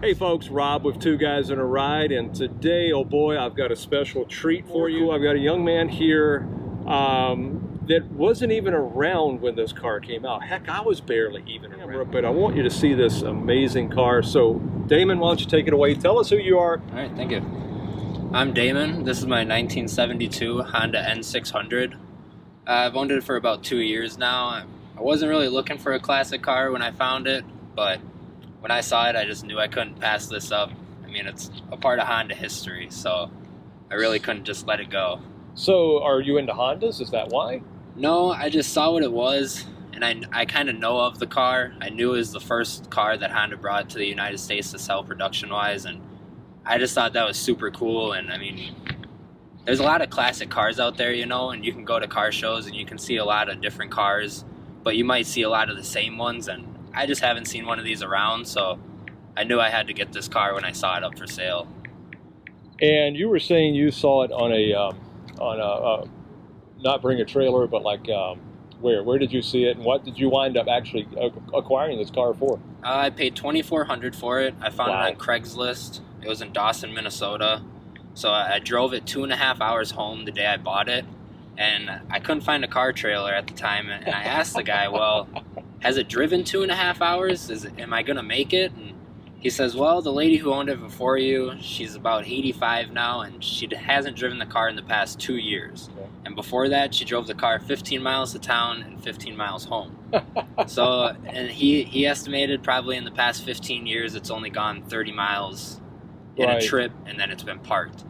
Hey folks, Rob with Two Guys in a Ride, and today, oh boy, I've got a special treat for you. I've got a young man here that wasn't even around when this car came out. Heck, I was barely even around, but I want you to see this amazing car. So, Daymon, why don't you take it away? Tell us who you are. All right, thank you. I'm Daymon. This is my 1972 Honda N600. I've owned it for about 2 years now. I wasn't really looking for a classic car when I found it, but when I saw it, I just knew I couldn't pass this up. I mean, it's a part of Honda history, so I really couldn't just let it go. So, are you into Hondas? Is that why? No, I just saw what it was, and I kind of know of the car. I knew it was the first car that Honda brought to the United States to sell production-wise, and I just thought that was super cool. And I mean, there's a lot of classic cars out there, you know, and you can go to car shows and you can see a lot of different cars, but you might see a lot of the same ones, and I just haven't seen one of these around, so I knew I had to get this car when I saw it up for sale. And you were saying you saw it on a not bring a trailer, but like where did you see it, and what did you wind up actually acquiring this car for? I paid $2,400 for it. I found Wow. it on Craigslist. It was in Dawson, Minnesota. So I drove it 2.5 hours home the day I bought it, and I couldn't find a car trailer at the time. And I asked the guy, well, has it driven 2.5 hours? Am I gonna make it? And he says, well, the lady who owned it before you, she's about 85 now, and she hasn't driven the car in the past 2 years. Okay. And before that, she drove the car 15 miles to town and 15 miles home. So, and he estimated probably in the past 15 years, it's only gone 30 miles in Right. a trip, and then it's been parked.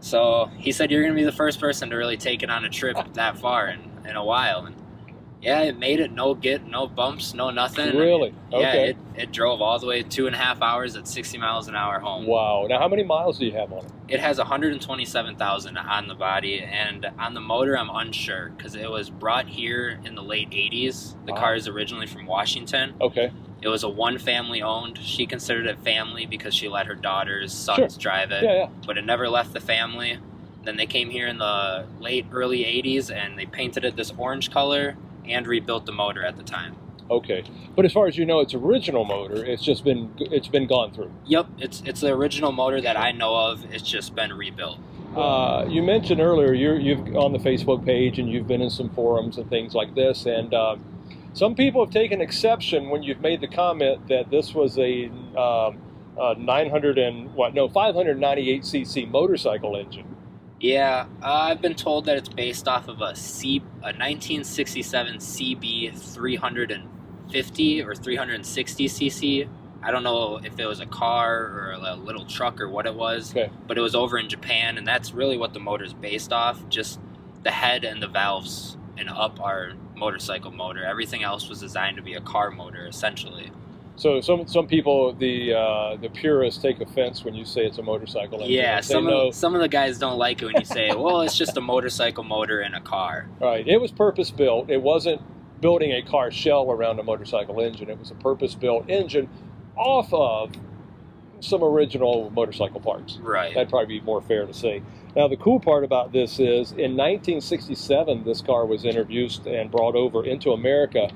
So he said, you're going to be the first person to really take it on a trip that far in a while. And yeah, it made it. No bumps, no nothing. Really? Yeah, Okay. it drove all the way 2.5 hours at 60 miles an hour home. Wow. Now, how many miles do you have on it? It has 127,000 on the body, and on the motor, I'm unsure because it was brought here in the late 80s. The Wow. car is originally from Washington. Okay. It was a one family owned. She considered it family because she let her daughter's sons drive it. Yeah. But it never left the family. Then they came here in the early 80s, and they painted it this orange color and rebuilt the motor at the time. Okay. But as far as you know, it's original motor. It's been gone through. Yep, it's the original motor that I know of. It's just been rebuilt. You mentioned earlier you've on the Facebook page and you've been in some forums and things like this, and some people have taken exception when you've made the comment that this was a 598cc motorcycle engine. Yeah, I've been told that it's based off of a 1967 CB 350 or 360cc. I don't know if it was a car or a little truck or what it was, Okay. but it was over in Japan, and that's really what the motor's based off. Just the head and the valves and up are motorcycle motor. Everything else was designed to be a car motor, essentially. So some people, the purists, take offense when you say it's a motorcycle engine. Yeah, They know, some of the guys don't like it when you say, well, it's just a motorcycle motor in a car. right, it was purpose built. It wasn't building a car shell around a motorcycle engine. It was a purpose built engine off of some original motorcycle parts. Right. That'd probably be more fair to say. Now, the cool part about this is in 1967, this car was introduced and brought over into America.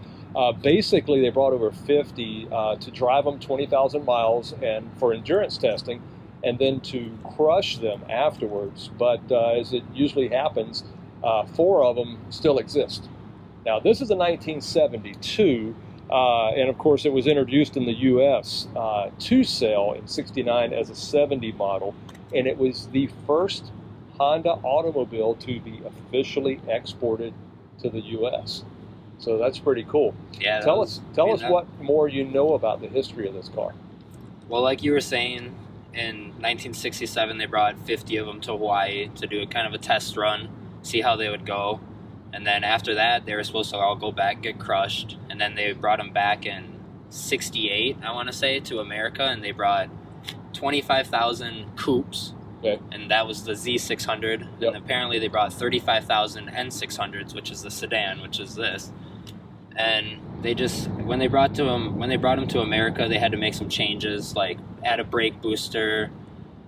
Basically, they brought over 50 to drive them 20,000 miles and for endurance testing, and then to crush them afterwards. But as it usually happens, 4 of them still exist. Now, this is a 1972, and of course, it was introduced in the U.S. To sell in '69 as a 70 model, and it was the first Honda automobile to be officially exported to the U.S. So that's pretty cool. Yeah. Tell us what more you know about the history of this car. Well, like you were saying, in 1967 they brought 50 of them to Hawaii to do a kind of a test run, see how they would go. And then after that, they were supposed to all go back, get crushed. And then they brought them back in '68, I want to say, to America, and they brought 25,000 coupes. Okay. And that was the Z600. Yep. And apparently they brought 35,000 N600s, which is the sedan, which is this. And they just, when they brought them to America, they had to make some changes, like add a brake booster,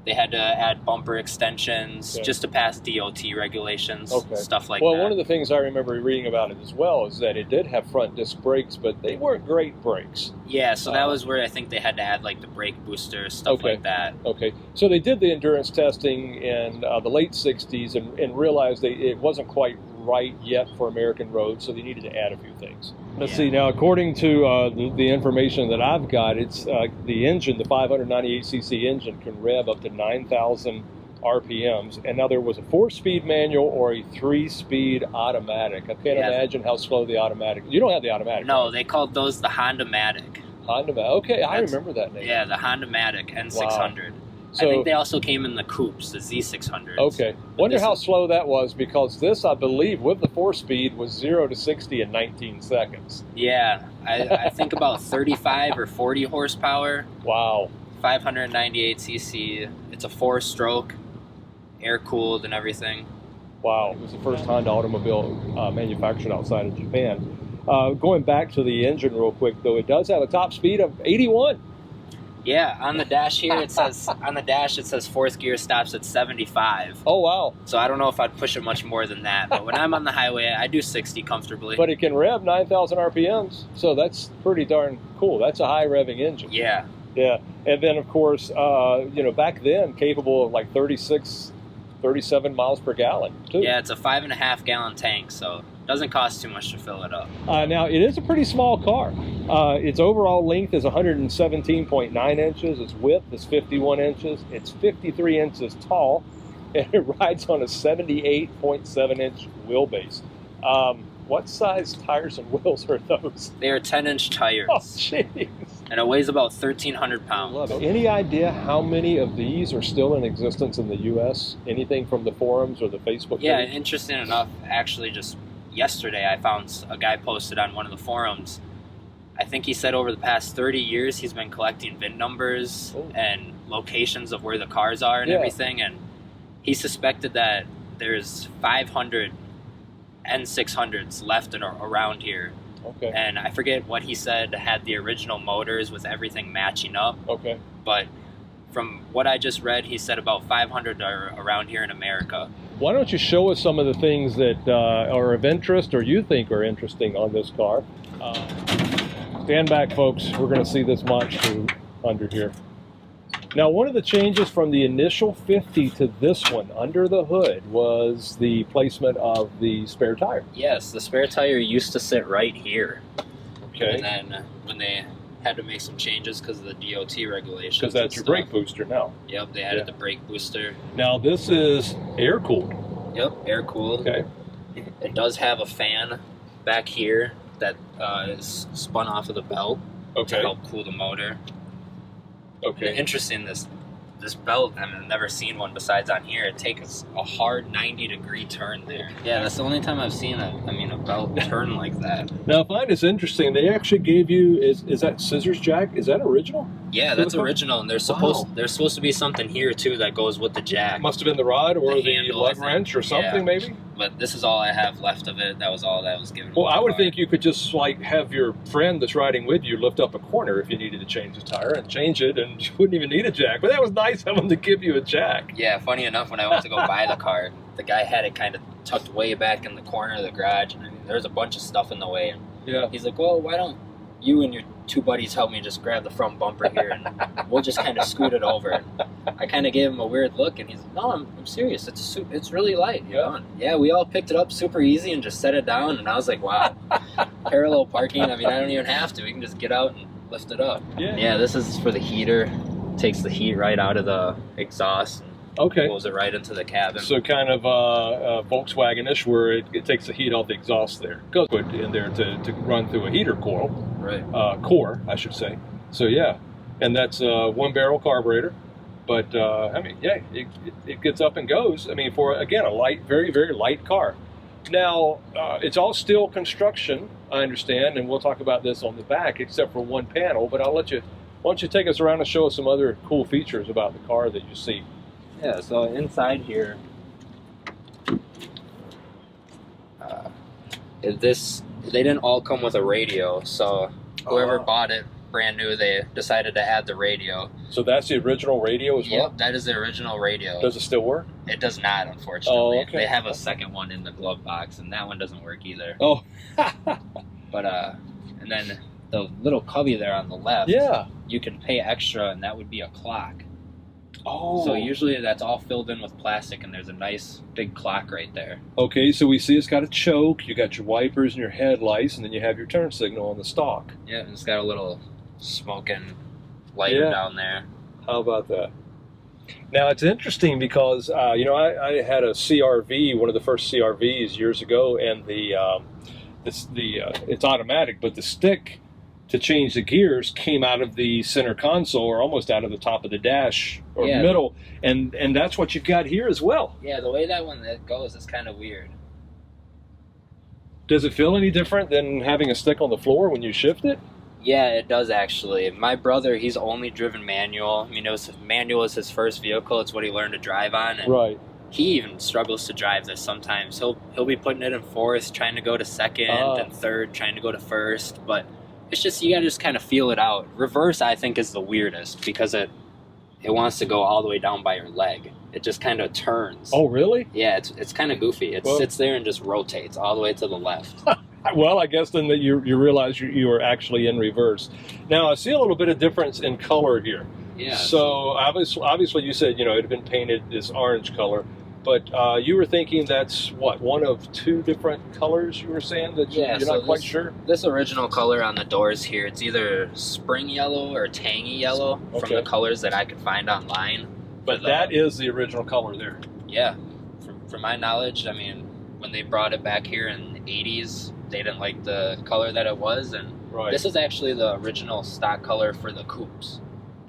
They had to add bumper extensions just to pass DOT regulations, stuff like that. Well, one of the things I remember reading about it as well is that it did have front disc brakes, but they weren't great brakes. Yeah, so that was where I think they had to add like the brake booster, stuff like that. Okay, so they did the endurance testing in the late 60s and realized it wasn't quite right yet for American roads, so they needed to add a few things. Let's see, now according to the information that I've got, it's the engine, the 598cc engine can rev up to 9,000 RPMs, and now there was a 4-speed manual or a 3-speed automatic. I can't imagine how slow the automatic. You don't have the automatic. No, they called those the Honda Matic. Okay, I remember that name. Yeah, the Honda Matic N600. Wow. So, I think they also came in the coupes, the Z600s. Okay. Wonder how slow that was, because this, I believe, with the 4-speed, was 0 to 60 in 19 seconds. Yeah, I think about 35 or 40 horsepower. Wow. 598cc. It's a 4-stroke, air-cooled and everything. Wow. It was the first Honda automobile manufactured outside of Japan. Going back to the engine real quick, though, it does have a top speed of 81. Yeah, on the dash here it says fourth gear stops at 75. Oh wow! So I don't know if I'd push it much more than that, but when I'm on the highway, I do 60 comfortably. But it can rev 9,000 RPMs, so that's pretty darn cool. That's a high revving engine. Yeah. Yeah, and then of course, back then capable of like 36, 37 miles per gallon too. Yeah, it's a 5.5 gallon tank, so it doesn't cost too much to fill it up. Now it is a pretty small car. Its overall length is 117.9 inches. Its width is 51 inches. It's 53 inches tall, and it rides on a 78.7-inch wheelbase. What size tires and wheels are those? They are 10-inch tires. Oh, jeez. And it weighs about 1,300 pounds. Love it. Any idea how many of these are still in existence in the U.S.? Anything from the forums or the Facebook page? Yeah, interesting enough, actually just yesterday I found a guy posted on one of the forums. I think he said over the past 30 years he's been collecting VIN numbers and locations of where the cars are and everything, and he suspected that there's 500 N600s left around here. Okay. And I forget what he said had the original motors with everything matching up. Okay. But from what I just read, he said about 500 are around here in America. Why don't you show us some of the things that are of interest or you think are interesting on this car? Stand back, folks. We're going to see this monster under here. Now, one of the changes from the initial 50 to this one under the hood was the placement of the spare tire. Yes, the spare tire used to sit right here. Okay. And then when they had to make some changes because of the DOT regulations. Because that's your brake booster now. Yep, they added the brake booster. Now, this is air-cooled. Yep, air-cooled. Okay. It does have a fan back here that is spun off of the belt to help cool the motor. Okay. Interesting, this belt, I've never seen one besides on here. It takes a hard 90-degree turn there. Yeah, that's the only time I've seen a belt turn like that. Now, I find this interesting. They actually gave you, is that scissors jack? Is that original? Yeah, that's original, and there's supposed to be something here too that goes with the jack. Must have been the rod or the lug wrench or something, maybe. But this is all I have left of it. That was all that was given. Well, I would think you could just like have your friend that's riding with you lift up a corner if you needed to change the tire and change it, and you wouldn't even need a jack. But that was nice having to give you a jack. Yeah, funny enough, when I went to go buy the car, the guy had it kind of tucked way back in the corner of the garage, and there was a bunch of stuff in the way. And he's like, "Well, why don't you and your two buddies help me just grab the front bumper here, and we'll just kind of scoot it over." And I kind of gave him a weird look, and he's like, "No, I'm serious. It's really light, you know." And yeah, we all picked it up super easy and just set it down, and I was like, "Wow, parallel parking. I mean, I don't even have to. We can just get out and lift it up." Yeah, this is for the heater. Takes the heat right out of the exhaust. Okay. Pulls it right into the cabin. So kind of Volkswagen-ish, where it takes the heat off the exhaust there. Goes in there to run through a heater coil. Right. Core, I should say. So yeah, and that's a one-barrel carburetor. But I mean, yeah, it gets up and goes. I mean, for again a light, very very light car. Now it's all steel construction, I understand, and we'll talk about this on the back, except for one panel. But I'll let you. Why don't you take us around and show us some other cool features about the car that you see? Yeah, so inside here, they didn't all come with a radio, so whoever bought it brand new, they decided to add the radio. So that's the original radio as well? Yep, that is the original radio. Does it still work? It does not, unfortunately. Oh, okay. They have a second one in the glove box, and that one doesn't work either. Oh. But, and then the little cubby there on the left, yeah, you can pay extra, and that would be a clock. Oh. So usually that's all filled in with plastic, and there's a nice big clock right there. Okay, so we see it's got a choke, you got your wipers and your headlights, and then you have your turn signal on the stalk. Yeah, and it's got a little smoking lighter down there. How about that? Now, it's interesting because, you know, I had a CRV, one of the first CRVs years ago, and it's automatic, but the stick to change the gears came out of the center console or almost out of the top of the dash or middle, and that's what you've got here as well. Yeah, the way that one goes is kind of weird. Does it feel any different than having a stick on the floor when you shift it? Yeah, it does actually. My brother, he's only driven manual. I mean, manual was his first vehicle. It's what he learned to drive on. And right. He even struggles to drive this sometimes. He'll be putting it in fourth, trying to go to second, and third, trying to go to first. But it's just, you gotta just kind of feel it out. Reverse, I think, is the weirdest because it wants to go all the way down by your leg. It just kind of turns. Oh, really? Yeah, it's kind of goofy. It sits there and just rotates all the way to the left. Well, I guess then that you realize you are actually in reverse. Now, I see a little bit of difference in color here. Yeah. So obviously you said, you know, it had been painted this orange color, but you were thinking that's what, one of two different colors you were saying that you're not quite sure? This original color on the doors here, it's either spring yellow or tangy yellow from the colors that I could find online. But that is the original color there. Yeah. From my knowledge, I mean, when they brought it back here in the 80s, they didn't like the color that it was, and this is actually the original stock color for the coupes.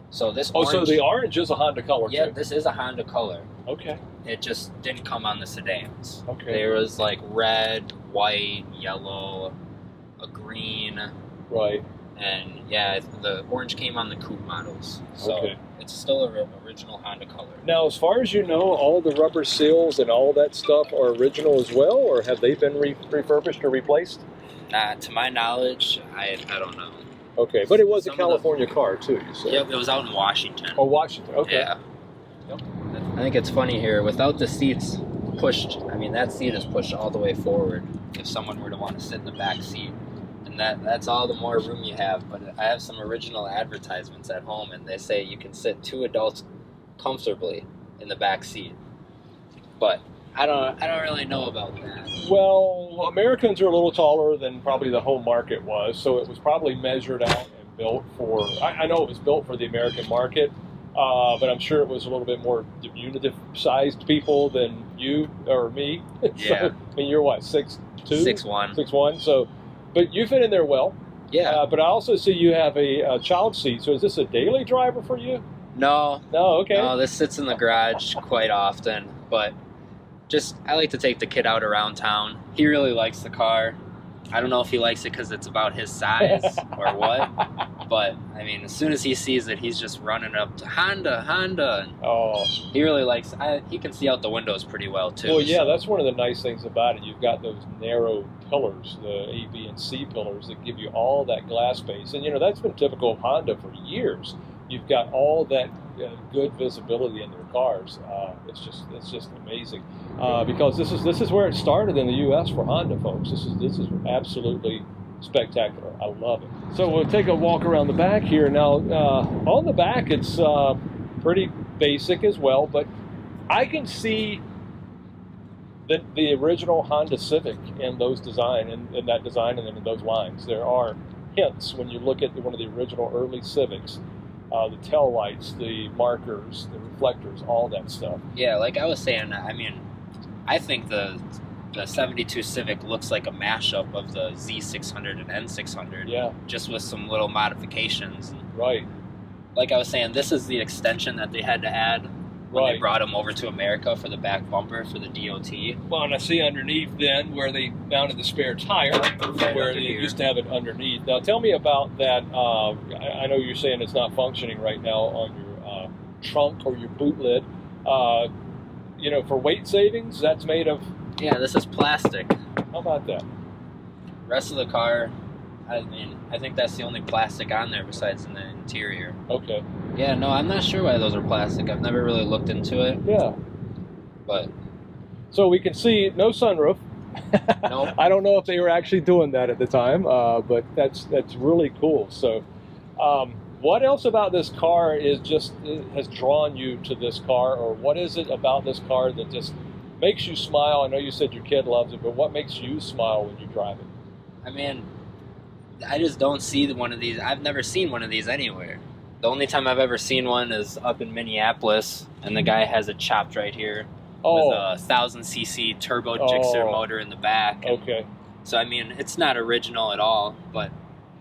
So this orange, so the orange is a Honda color too? Yeah, this is a Honda color. Okay. It just didn't come on the sedans. Okay. There was like red, white, yellow, a green. Right. And yeah, the orange came on the coupe models. So it's still an original Honda color. Now, as far as you know, all the rubber seals and all that stuff are original as well, or have they been refurbished or replaced? To my knowledge, I don't know. Okay, but it was a California car too, you said? Yep, it was out in Washington. Oh, Washington, okay. Yeah. Yep. I think it's funny here, without the seats pushed, I mean, that seat is pushed all the way forward if someone were to want to sit in the back seat. And that's all the more room you have. But I have some original advertisements at home, and they say you can sit two adults comfortably in the back seat. But I don't really know about that. Well, Americans are a little taller than probably the home market was, so it was probably measured out and built for, I know it was built for the American market, but I'm sure it was a little bit more diminutive-sized people than you or me. Yeah. So, I mean, you're what, 6'2"? 6'1". 6'1", so, but you fit in there well. Yeah. But I also see you have a child seat, so is this a daily driver for you? No. No, okay. No, this sits in the garage quite often, but I like to take the kid out around town. He really likes the car. I don't know if he likes it because it's about his size or what, but I mean, as soon as he sees it, he's just running up to Honda. And he really likes it. He can see out the windows pretty well too. Well, yeah, that's one of the nice things about it. You've got those narrow pillars, the A, B, and C pillars that give you all that glass space, and you know that's been typical of Honda for years. You've got all that good visibility in their cars. It's just amazing because this is where it started in the U.S. for Honda, folks. This is absolutely spectacular. I love it. So we'll take a walk around the back here now. On the back, it's pretty basic as well, but I can see the original Honda Civic in those design, in that design, and in those lines. There are hints when you look at one of the original early Civics. The tail lights, the markers, the reflectors, all that stuff. Yeah, like I was saying, I mean, I think the 72 Civic looks like a mashup of the Z600 and N600. Yeah. Just with some little modifications. Right. Like I was saying, this is the extension that they had to add when they brought them over to America for the back bumper for the DOT. Well, and I see underneath then where they mounted the spare tire, where they used to have it underneath. Now, tell me about that. I know you're saying it's not functioning right now on your trunk or your boot lid. You know, for weight savings, that's made of... Yeah, this is plastic. How about that? Rest of the car, I mean, I think that's the only plastic on there besides in the interior. Okay. Yeah, no, I'm not sure why those are plastic. I've never really looked into it. Yeah. But so we can see no sunroof. Nope. I don't know if they were actually doing that at the time, but that's really cool. So, what else about this car has drawn you to this car, or what is it about this car that just makes you smile? I know you said your kid loves it, but what makes you smile when you drive it? I mean, I just don't see one of these. I've never seen one of these anywhere. The only time I've ever seen one is up in Minneapolis, and the guy has it chopped right here with a 1,000cc turbo Gixxer motor in the back. Okay. So, I mean, it's not original at all, but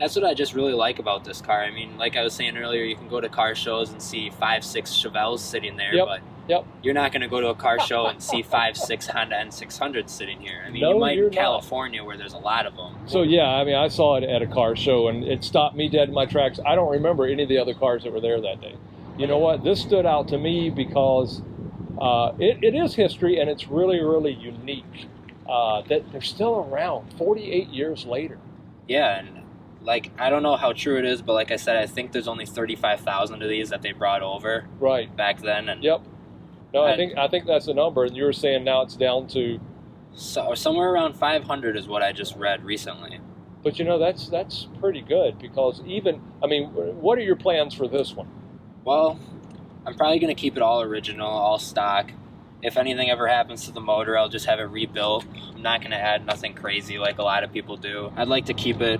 that's what I just really like about this car. I mean, like I was saying earlier, you can go to car shows and see 5-6 Chevelles sitting there, but you're not going to go to a car show and see 5-6 Honda N600s sitting here. I mean, you might in California where there's a lot of them. So, yeah, I mean, I saw it at a car show, and it stopped me dead in my tracks. I don't remember any of the other cars that were there that day. You know what? This stood out to me because it is history, and it's really, really unique that they're still around 48 years later. Yeah, and like, I don't know how true it is, but like I said, I think there's only 35,000 of these that they brought over back then. And yep. No, I think that's the number, and you were saying now it's down to somewhere around 500 is what I just read recently. But you know, that's pretty good, because what are your plans for this one? Well, I'm probably going to keep it all original, all stock. If anything ever happens to the motor, I'll just have it rebuilt. I'm not going to add nothing crazy like a lot of people do. I'd like to keep it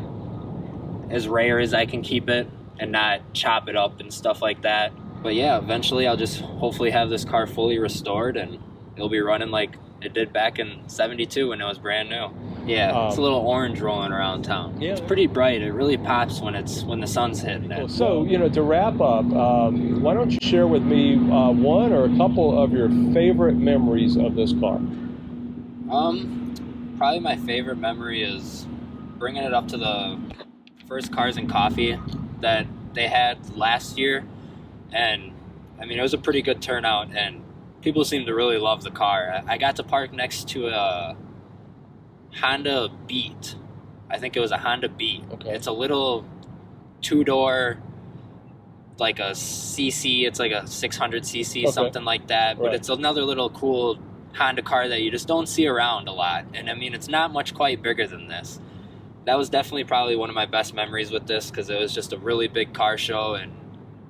as rare as I can keep it and not chop it up and stuff like that. But yeah, eventually I'll just hopefully have this car fully restored and it'll be running like it did back in '72 when it was brand new. Yeah, it's a little orange rolling around town. Yeah. It's pretty bright. It really pops when the sun's hitting it. So, to wrap up, why don't you share with me one or a couple of your favorite memories of this car? Probably my favorite memory is bringing it up to the first Cars and Coffee that they had last year. And, I mean, it was a pretty good turnout, and people seemed to really love the car. I got to park next to a Honda Beat. I think it was a Honda Beat. Okay. It's a little two-door, like a CC. It's like a 600cc, something like that. But it's another little cool Honda car that you just don't see around a lot. And, I mean, it's not much quite bigger than this. That was definitely probably one of my best memories with this, because it was just a really big car show. And,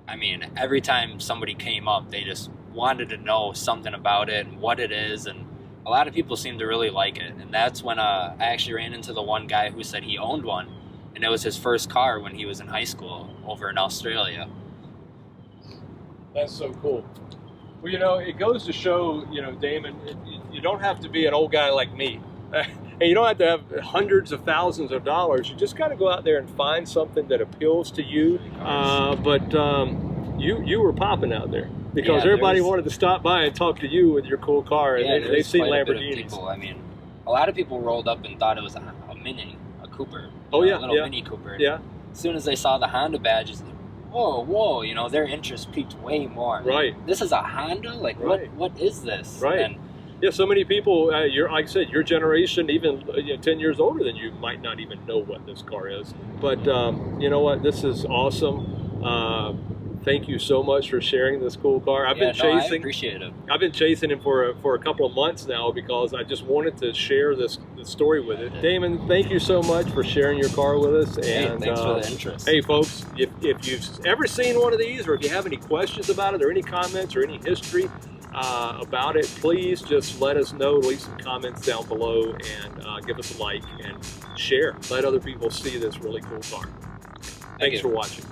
I mean, every time somebody came up, they just wanted to know something about it and what it is, and a lot of people seem to really like it. And that's when I actually ran into the one guy who said he owned one, and it was his first car when he was in high school over in Australia. That's so cool. Well, it goes to show, Daymon, you don't have to be an old guy like me. And you don't have to have hundreds of thousands of dollars. You just got to go out there and find something that appeals to you. But you were popping out there, because everybody wanted to stop by and talk to you with your cool car, and they've seen Lamborghinis. I mean, a lot of people rolled up and thought it was a Mini, a Cooper. A little Mini Cooper. Yeah. As soon as they saw the Honda badges, like, whoa, their interest peaked way more. Right. This is a Honda? Like, what is this? Right. And so many people, like I said, your generation, even 10 years older than you, might not even know what this car is. But you know what? This is awesome. Thank you so much for sharing this cool car. I appreciate it. I've been chasing him for a couple of months now, because I just wanted to share this story with it. Daymon, thank you so much for sharing your car with us. And thanks for the interest. Hey, folks, if you've ever seen one of these, or if you have any questions about it, or any comments, or any history about it, please just let us know. Leave some comments down below, and give us a like and share. Let other people see this really cool car. Thanks for watching.